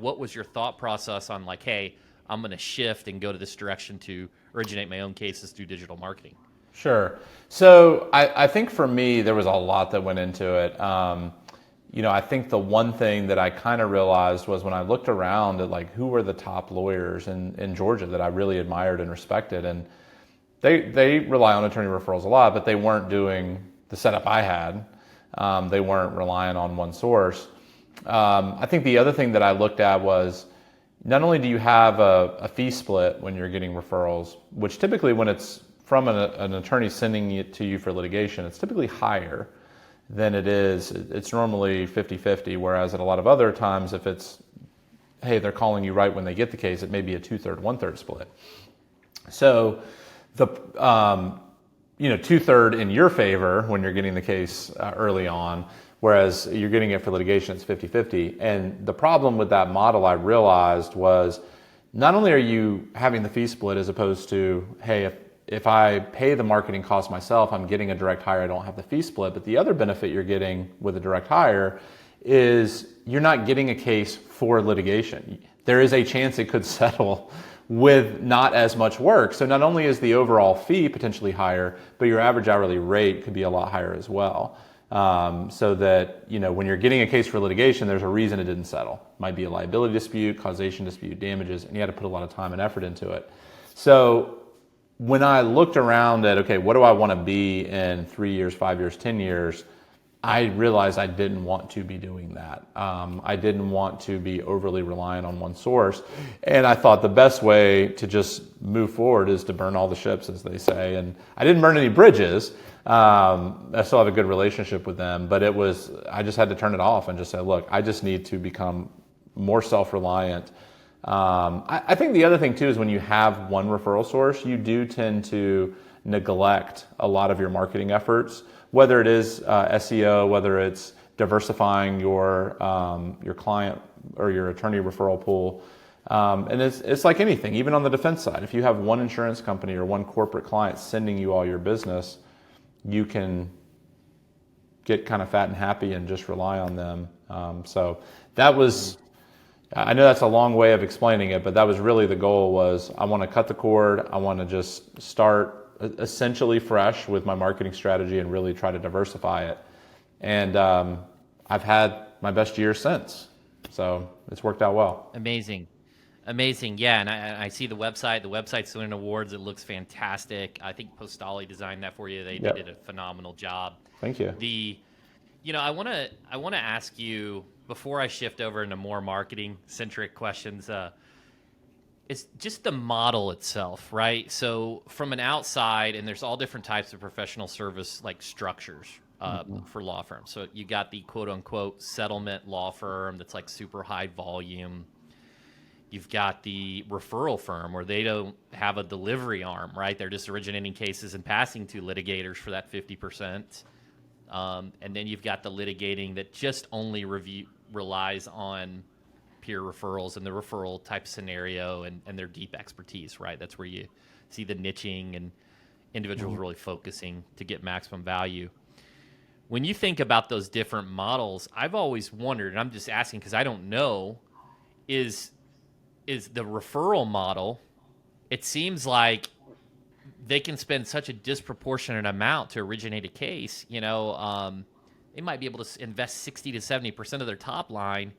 what was your thought process on like, hey, I'm going to shift and go to this direction to originate my own cases through digital marketing? Sure. So I think for me, there was a lot that went into it. I think the one thing that I kind of realized was when I looked around at like who were the top lawyers in Georgia that I really admired and respected, and they rely on attorney referrals a lot, but they weren't doing the setup I had. They weren't relying on one source. I think the other thing that I looked at was not only do you have a fee split when you're getting referrals, which typically when it's from an attorney sending it to you for litigation, it's typically higher than it's normally 50-50, whereas at a lot of other times, if it's, hey, they're calling you right when they get the case, it may be a 2/3, 1/3 split. So the 2/3 in your favor when you're getting the case early on, whereas you're getting it for litigation, it's 50-50. And the problem with that model I realized was not only are you having the fee split as opposed to, hey, if I pay the marketing cost myself, I'm getting a direct hire, I don't have the fee split. But the other benefit you're getting with a direct hire is you're not getting a case for litigation. There is a chance it could settle with not as much work. So not only is the overall fee potentially higher, but your average hourly rate could be a lot higher as well. So that, when you're getting a case for litigation, there's a reason it didn't settle. Might be a liability dispute, causation dispute, damages, and you had to put a lot of time and effort into it. So when I looked around at, okay, what do I want to be in 3 years, 5 years, 10 years, I realized I didn't want to be doing that. I didn't want to be overly reliant on one source. And I thought the best way to just move forward is to burn all the ships, as they say. And I didn't burn any bridges. I still have a good relationship with them, but I just had to turn it off and just say, look, I just need to become more self-reliant. I think the other thing too is when you have one referral source, you do tend to neglect a lot of your marketing efforts, whether it is SEO, whether it's diversifying your client or your attorney referral pool. And it's like anything, even on the defense side. If you have one insurance company or one corporate client sending you all your business, you can get kind of fat and happy and just rely on them. So that was, I know that's a long way of explaining it, but that was really the goal. Was I want to cut the cord. I want to just start essentially fresh with my marketing strategy and really try to diversify it. And I've had my best year since. So it's worked out well. Amazing. Yeah, and I see the website. The website's winning awards. It looks fantastic. I think Postali designed that for you. They did a phenomenal job. Thank you. I want to ask you, before I shift over into more marketing-centric questions, it's just the model itself, right? So from an outside, and there's all different types of professional service like structures for law firms. So you got the quote-unquote settlement law firm that's like super high volume. You've got the referral firm where they don't have a delivery arm, right? They're just originating cases and passing to litigators for that 50%. And then you've got the litigating that just only relies on peer referrals and the referral type scenario and their deep expertise, right? That's where you see the niching and individuals really focusing to get maximum value. When you think about those different models, I've always wondered, and I'm just asking because I don't know, is the referral model, it seems like they can spend such a disproportionate amount to originate a case. They might be able to invest 60 to 70% of their top line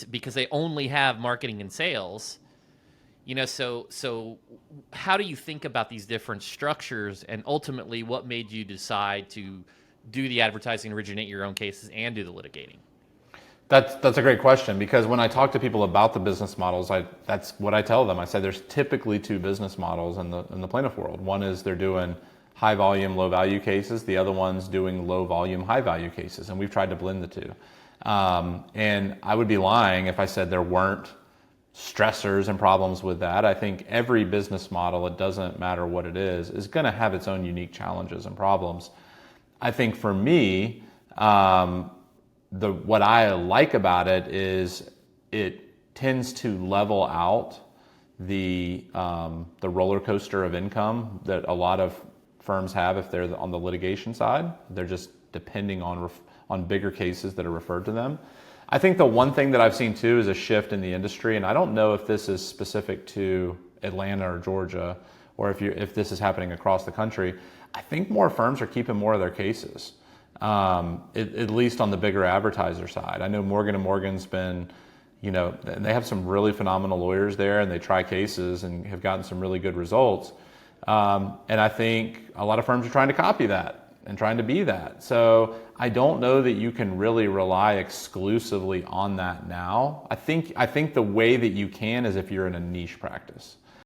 because they only have marketing and sales. So how do you think about these different structures, and ultimately what made you decide to do the advertising, originate your own cases, and do the litigating? That's a great question, because when I talk to people about the business models, that's what I tell them. I say there's typically two business models in the plaintiff world. One is they're doing high volume, low value cases. The other one's doing low volume, high value cases, and we've tried to blend the two. And I would be lying if I said there weren't stressors and problems with that. I think every business model, it doesn't matter what it is going to have its own unique challenges and problems. I think for me, what I like about it is it tends to level out the roller coaster of income that a lot of firms have if they're on the litigation side. They're just depending on bigger cases that are referred to them. I think the one thing that I've seen too is a shift in the industry, and I don't know if this is specific to Atlanta or Georgia, or if this is happening across the country. I think more firms are keeping more of their cases, at least on the bigger advertiser side. I know Morgan & Morgan's been, and they have some really phenomenal lawyers there, and they try cases and have gotten some really good results. And I think a lot of firms are trying to copy that and trying to be that. So I don't know that you can really rely exclusively on that now. I think the way that you can is if you're in a niche practice.